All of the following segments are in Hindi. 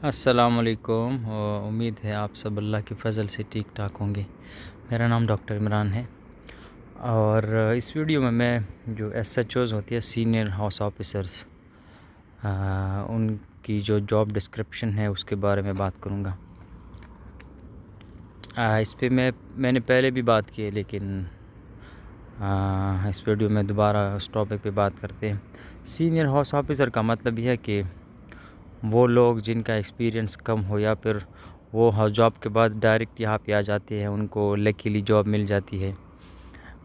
अस्सलामुअलैकुम। उम्मीद है आप सब अल्लाह के फ़ज़ल से ठीक ठाक होंगे। मेरा नाम डॉक्टर इमरान है और इस वीडियो में मैं जो एसएचओज़ होती है, सीनियर हाउस ऑफिसर्स, उनकी जो जॉब डिस्क्रिप्शन है उसके बारे में बात करूँगा। इस पे मैंने पहले भी बात की है, लेकिन इस वीडियो में दोबारा उस टॉपिक पे बात करते हैं। सीनियर हाउस ऑफिसर का मतलब यह है कि वो लोग जिनका एक्सपीरियंस कम हो या फिर वो जॉब के बाद डायरेक्ट यहाँ पे आ जाते हैं, उनको लकीली जॉब मिल जाती है,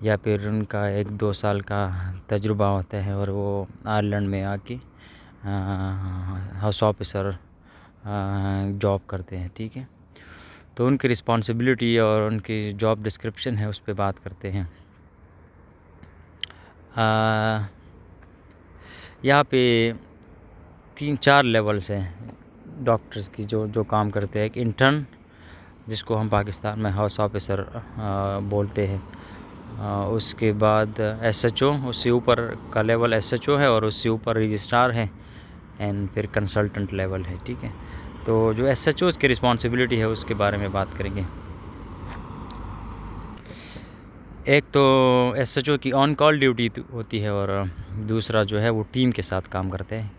या फिर उनका 1-2 साल का तजुर्बा होता है और वो आयरलैंड में आके हाउस ऑफिसर जॉब करते हैं। ठीक है, तो उनकी रिस्पॉन्सिबिलिटी और उनकी जॉब डिस्क्रिप्शन है, उस पर बात करते हैं। यहाँ पे 3-4 लेवल्स हैं डॉक्टर्स की जो काम करते हैं। एक इंटर्न, जिसको हम पाकिस्तान में हाउस ऑफिसर बोलते हैं। उसके बाद एसएचओ, उससे ऊपर का लेवल एसएचओ है और उससे ऊपर रजिस्ट्रार है, एंड फिर कंसल्टेंट लेवल है। ठीक है, तो जो एसएचओ की रिस्पॉन्सिबिलिटी है उसके बारे में बात करेंगे। एक तो एसएचओ की ऑन कॉल ड्यूटी होती है और दूसरा जो है वो टीम के साथ काम करते हैं।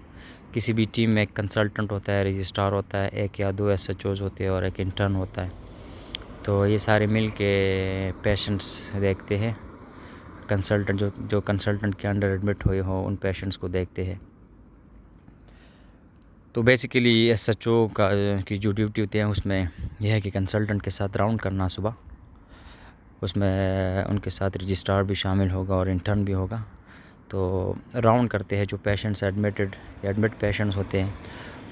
किसी भी टीम में एक कंसल्टेंट होता है, रजिस्ट्रार होता है, 1 या 2 एसएचओज़ होते हैं और एक इंटर्न होता है। तो ये सारे मिल के पेशेंट्स देखते हैं। कंसल्टेंट जो कंसल्टेंट के अंडर एडमिट हुए हो, उन पेशेंट्स को देखते हैं। तो बेसिकली एसएचओ की जो ड्यूटी होती है उसमें यह है कि कंसल्टेंट के साथ राउंड करना सुबह, उसमें उनके साथ रजिस्ट्रार भी शामिल होगा और इंटर्न भी होगा। तो राउंड करते हैं, जो पेशेंट्स एडमिट पेशेंट्स होते हैं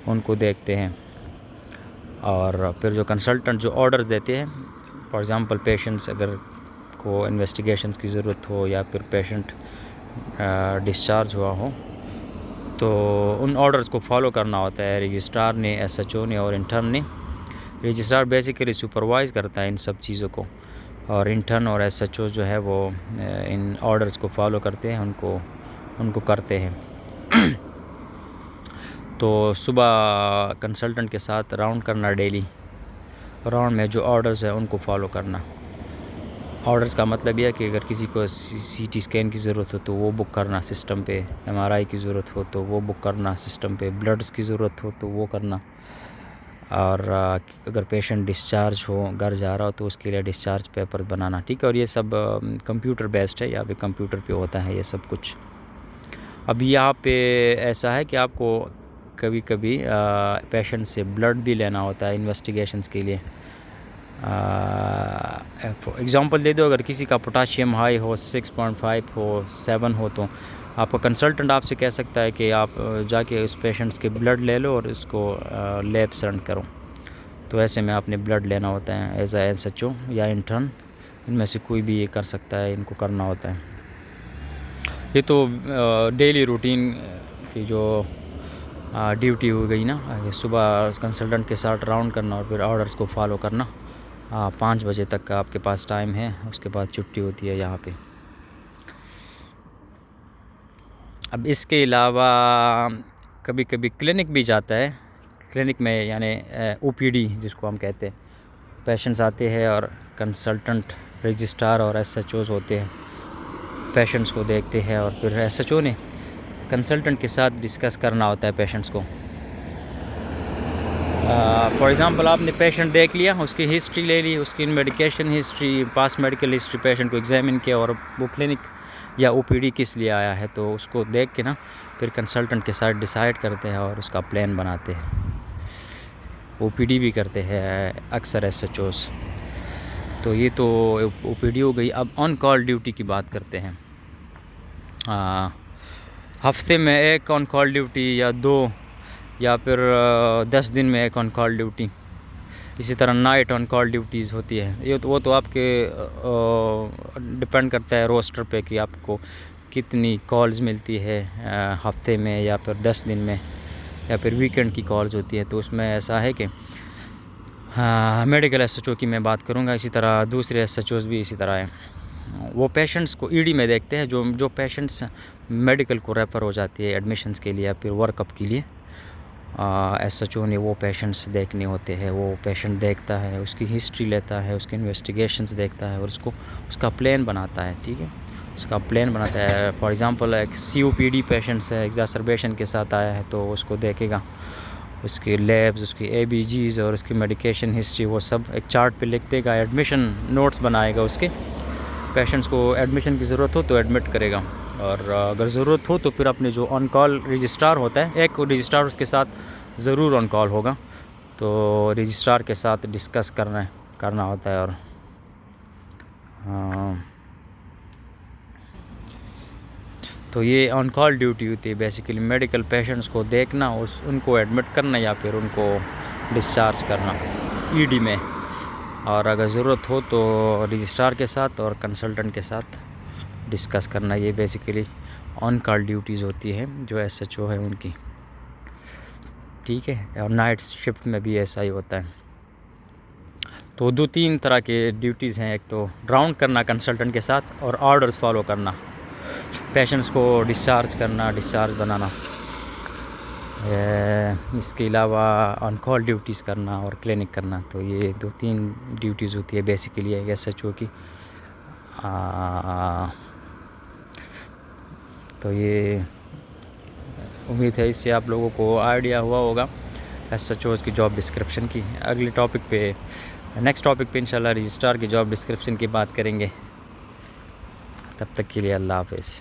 उनको देखते हैं। और फिर जो कंसल्टेंट जो ऑर्डर देते हैं, फॉर एग्ज़ाम्पल पेशेंट्स अगर को इन्वेस्टिगेशंस की ज़रूरत हो या फिर पेशेंट डिस्चार्ज हुआ हो, तो उन ऑर्डर्स को फॉलो करना होता है रजिस्ट्रार ने, एसएचओ ने और इंटर्न ने। रजिस्ट्रार बेसिकली सुपरवाइज़ करता है इन सब चीज़ों को, और इंटर्न और एसएचओ जो है वो इन ऑर्डर्स को फॉलो करते हैं, उनको करते हैं। तो सुबह कंसल्टेंट के साथ राउंड करना, डेली राउंड में जो ऑर्डर्स है उनको फॉलो करना। ऑर्डर्स का मतलब यह है कि अगर किसी को सीटी स्कैन की ज़रूरत हो तो वो बुक करना सिस्टम पे, एमआरआई की ज़रूरत हो तो वो बुक करना सिस्टम पे, ब्लड्स की ज़रूरत हो तो वो करना, और अगर पेशेंट डिस्चार्ज हो, घर जा रहा हो तो उसके लिए डिस्चार्ज पेपर बनाना। ठीक है, और ये सब कंप्यूटर बेस्ड है, यहाँ पे कंप्यूटर पे होता है ये सब कुछ। अब यहाँ पे ऐसा है कि आपको कभी कभी पेशेंट से ब्लड भी लेना होता है इन्वेस्टिगेशंस के लिए। एग्ज़ाम्पल दे दो, अगर किसी का पोटाशियम हाई हो, 6.5 हो, 7 हो, तो आपका कंसल्टेंट आपसे कह सकता है कि आप जाके उस पेशेंट्स के ब्लड ले लो और इसको लैब सेंड करो। तो ऐसे में आपने ब्लड लेना होता है एज ए एसएचओ या इंटर्न, इनमें से कोई भी ये कर सकता है, इनको करना होता है। ये तो डेली रूटीन की जो ड्यूटी हो गई ना, सुबह कंसल्टेंट के साथ राउंड करना और फिर ऑर्डर्स को फॉलो करना। 5 बजे तक का आपके पास टाइम है, उसके बाद छुट्टी होती है यहाँ पे। अब इसके अलावा कभी कभी क्लिनिक भी जाता है। क्लिनिक में यानी ओपीडी जिसको हम कहते हैं, पेशेंट्स आते हैं और कंसल्टेंट, रजिस्ट्रार और एसएचओज़ होते हैं, पेशेंट्स को देखते हैं और फिर एसएचओ ने कंसल्टेंट के साथ डिस्कस करना होता है पेशेंट्स को। फॉर एग्ज़ाम्पल आपने पेशेंट देख लिया, उसकी हिस्ट्री ले ली, उसकी मेडिकेशन हिस्ट्री, पास मेडिकल हिस्ट्री, पेशेंट को एग्जामिन किया और वो क्लिनिक या ओपीडी किस लिए आया है, तो उसको देख के ना फिर कंसल्टेंट के साथ डिसाइड करते हैं और उसका प्लान बनाते हैं। ओपीडी भी करते हैं अक्सर एसएचओज़। तो ये तो ओपीडी हो गई। अब ऑन कॉल ड्यूटी की बात करते हैं। हफ्ते में एक ऑन कॉल ड्यूटी या 2 या फिर 10 दिन में एक ऑन कॉल ड्यूटी। इसी तरह नाइट ऑन कॉल ड्यूटीज़ होती है। ये तो वो तो आपके डिपेंड करता है रोस्टर पे कि आपको कितनी कॉल्स मिलती है हफ्ते में या फिर 10 दिन में, या फिर वीकेंड की कॉल्स होती है। तो उसमें ऐसा है कि मेडिकल एसएचओ की मैं बात करूँगा, इसी तरह दूसरे एसएचओज़ भी इसी तरह हैं। वो पेशेंट्स को ईडी में देखते हैं, जो पेशेंट्स मेडिकल को रेफ़र हो जाती है एडमिशन्स के लिए या फिर वर्कअप के लिए, SHO ने वो पेशेंट्स देखने होते हैं, वो पेशेंट देखता है, उसकी हिस्ट्री लेता है, उसकी इन्वेस्टिगेशंस देखता है और उसका प्लान बनाता है। ठीक है, उसका प्लान बनाता है। फॉर एग्ज़ाम्पल एक COPD पेशेंट्स है, एग्ज़ासर्बेशन के साथ आया है, तो उसको देखेगा, उसकी लैब्स, उसकी ABGs और उसकी मेडिकेशन हिस्ट्री वो सब एक चार्ट पे लिख देगा, एडमिशन नोट्स बनाएगा, उसके पेशेंट्स को एडमिशन की ज़रूरत हो तो एडमिट करेगा, और अगर ज़रूरत हो तो फिर अपने जो ऑन कॉल रजिस्ट्रार होता है, एक रजिस्ट्रार उसके साथ ज़रूर ऑन कॉल होगा, तो रजिस्ट्रार के साथ डिस्कस करना होता है। और तो ये ऑन कॉल ड्यूटी होती है बेसिकली, मेडिकल पेशेंट्स को देखना, उनको एडमिट करना या फिर उनको डिस्चार्ज करना ED में, और अगर ज़रूरत हो तो रजिस्ट्रार के साथ और कंसल्टेंट के साथ डिस्कस करना। ये बेसिकली ऑन कॉल ड्यूटीज़ होती है जो SHO है उनकी। ठीक है, और नाइट शिफ्ट में भी ऐसा ही होता है। तो 2-3 तरह के ड्यूटीज़ हैं, एक तो राउंड करना कंसल्टेंट के साथ, और ऑर्डर्स फॉलो करना, पेशेंट्स को डिस्चार्ज करना, डिस्चार्ज बनाना। इसके अलावा ऑन कॉल ड्यूटीज़ करना और क्लिनिक करना। तो ये 2-3 ड्यूटीज़ होती है बेसिकली एक SHO की। तो ये उम्मीद है इससे आप लोगों को आइडिया हुआ होगा SHOs की जॉब डिस्क्रिप्शन की। अगले टॉपिक पे, नेक्स्ट टॉपिक पे इंशाल्लाह रजिस्ट्रार की जॉब डिस्क्रिप्शन की बात करेंगे। तब तक के लिए अल्लाह हाफ़िज़।